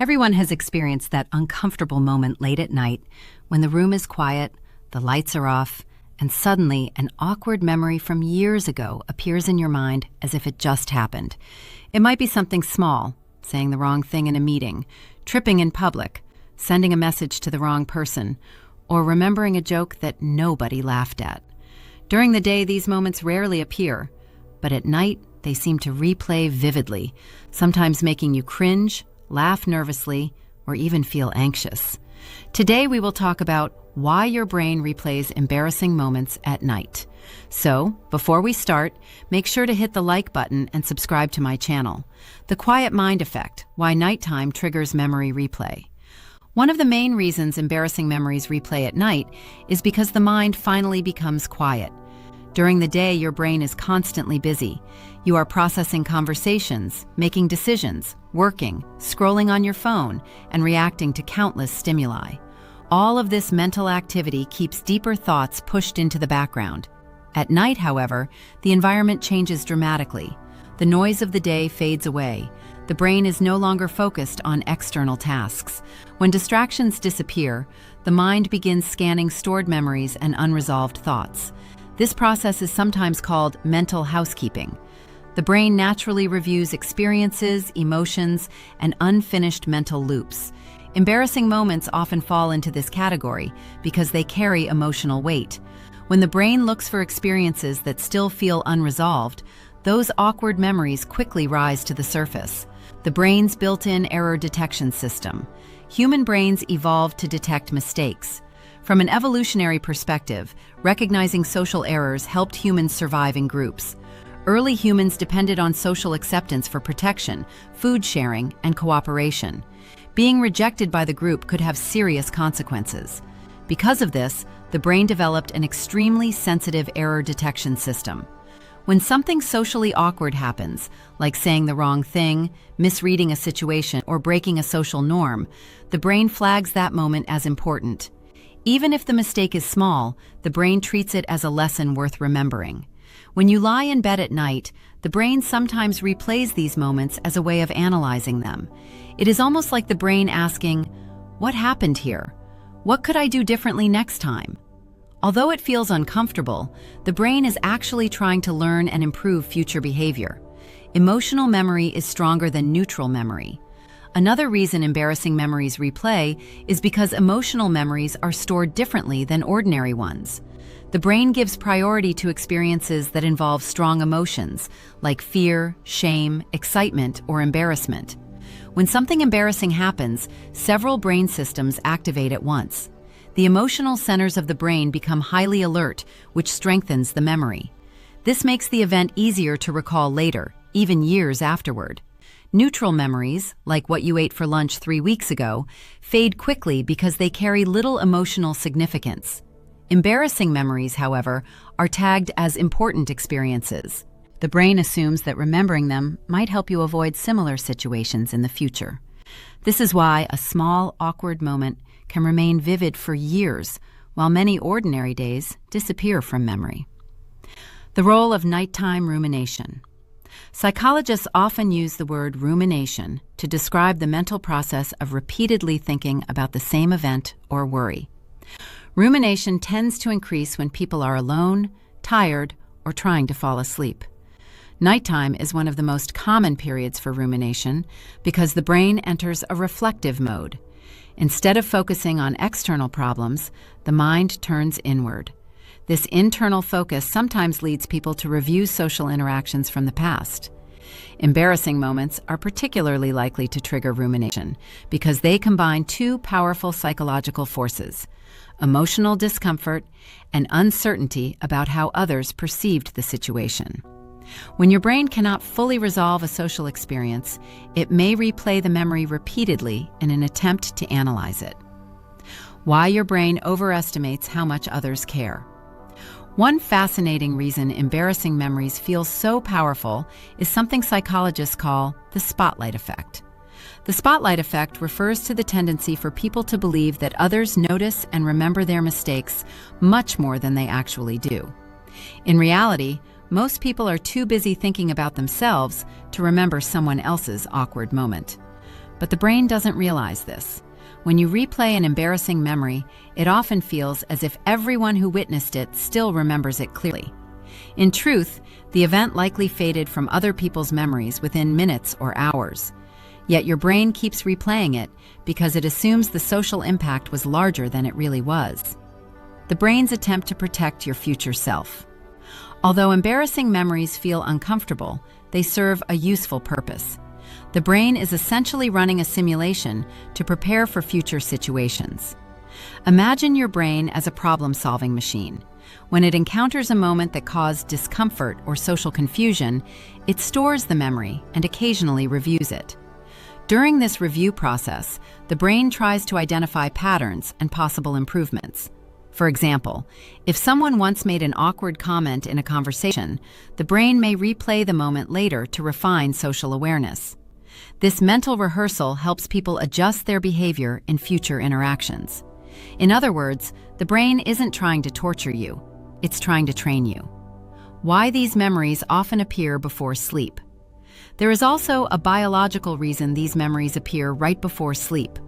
Everyone has experienced that uncomfortable moment late at night when the room is quiet, the lights are off, and suddenly an awkward memory from years ago appears in your mind as if it just happened. It might be something small, saying the wrong thing in a meeting, tripping in public, sending a message to the wrong person, or remembering a joke that nobody laughed at. During the day, these moments rarely appear, but at night, they seem to replay vividly, sometimes making you cringe, laugh nervously, or even feel anxious. Today, we will talk about why your brain replays embarrassing moments at night. So, before we start, make sure to hit the like button and subscribe to my channel. The Quiet Mind Effect: Why Nighttime Triggers Memory Replay. One of the main reasons embarrassing memories replay at night is because the mind finally becomes quiet. During the day, your brain is constantly busy. You are processing conversations, making decisions, working, scrolling on your phone, and reacting to countless stimuli. All of this mental activity keeps deeper thoughts pushed into the background. At night, however, the environment changes dramatically. The noise of the day fades away. The brain is no longer focused on external tasks. When distractions disappear, the mind begins scanning stored memories and unresolved thoughts. This process is sometimes called mental housekeeping. The brain naturally reviews experiences, emotions, and unfinished mental loops. Embarrassing moments often fall into this category because they carry emotional weight. When the brain looks for experiences that still feel unresolved, those awkward memories quickly rise to the surface. The brain's built-in error detection system. Human brains evolved to detect mistakes. From an evolutionary perspective, recognizing social errors helped humans survive in groups. Early humans depended on social acceptance for protection, food sharing, and cooperation. Being rejected by the group could have serious consequences. Because of this, the brain developed an extremely sensitive error detection system. When something socially awkward happens, like saying the wrong thing, misreading a situation, or breaking a social norm, the brain flags that moment as important. Even if the mistake is small, the brain treats it as a lesson worth remembering. When you lie in bed at night, the brain sometimes replays these moments as a way of analyzing them. It is almost like the brain asking, "What happened here? What could I do differently next time?" Although it feels uncomfortable, the brain is actually trying to learn and improve future behavior. Emotional memory is stronger than neutral memory. Another reason embarrassing memories replay is because emotional memories are stored differently than ordinary ones. The brain gives priority to experiences that involve strong emotions, like fear, shame, excitement, or embarrassment. When something embarrassing happens, several brain systems activate at once. The emotional centers of the brain become highly alert, which strengthens the memory. This makes the event easier to recall later, even years afterward. Neutral memories, like what you ate for lunch 3 weeks ago, fade quickly because they carry little emotional significance. Embarrassing memories, however, are tagged as important experiences. The brain assumes that remembering them might help you avoid similar situations in the future. This is why a small, awkward moment can remain vivid for years, while many ordinary days disappear from memory. The role of nighttime rumination. Psychologists often use the word rumination to describe the mental process of repeatedly thinking about the same event or worry. Rumination tends to increase when people are alone, tired, or trying to fall asleep. Nighttime is one of the most common periods for rumination because the brain enters a reflective mode. Instead of focusing on external problems, the mind turns inward. This internal focus sometimes leads people to review social interactions from the past. Embarrassing moments are particularly likely to trigger rumination because they combine two powerful psychological forces: emotional discomfort and uncertainty about how others perceived the situation. When your brain cannot fully resolve a social experience, it may replay the memory repeatedly in an attempt to analyze it. Why your brain overestimates how much others care. One fascinating reason embarrassing memories feel so powerful is something psychologists call the spotlight effect. The spotlight effect refers to the tendency for people to believe that others notice and remember their mistakes much more than they actually do. In reality, most people are too busy thinking about themselves to remember someone else's awkward moment. But the brain doesn't realize this. When you replay an embarrassing memory, it often feels as if everyone who witnessed it still remembers it clearly. In truth, the event likely faded from other people's memories within minutes or hours. Yet your brain keeps replaying it because it assumes the social impact was larger than it really was. The brain's attempt to protect your future self. Although embarrassing memories feel uncomfortable, they serve a useful purpose. The brain is essentially running a simulation to prepare for future situations. Imagine your brain as a problem-solving machine. When it encounters a moment that caused discomfort or social confusion, it stores the memory and occasionally reviews it. During this review process, the brain tries to identify patterns and possible improvements. For example, if someone once made an awkward comment in a conversation, the brain may replay the moment later to refine social awareness. This mental rehearsal helps people adjust their behavior in future interactions. In other words, the brain isn't trying to torture you, it's trying to train you. Why these memories often appear before sleep. There is also a biological reason these memories appear right before sleep.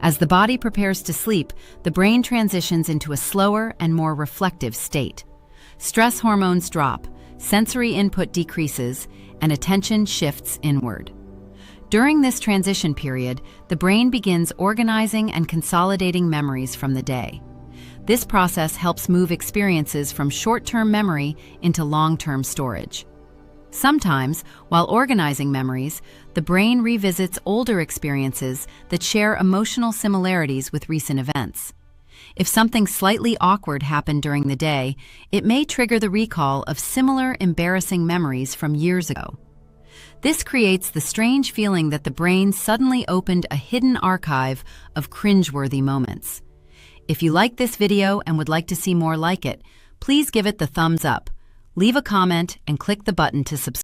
As the body prepares to sleep, the brain transitions into a slower and more reflective state. Stress hormones drop, sensory input decreases, and attention shifts inward. During this transition period, the brain begins organizing and consolidating memories from the day. This process helps move experiences from short-term memory into long-term storage. Sometimes, while organizing memories, the brain revisits older experiences that share emotional similarities with recent events. If something slightly awkward happened during the day, it may trigger the recall of similar embarrassing memories from years ago. This creates the strange feeling that the brain suddenly opened a hidden archive of cringeworthy moments. If you like this video and would like to see more like it, please give it the thumbs up, leave a comment, and click the button to subscribe.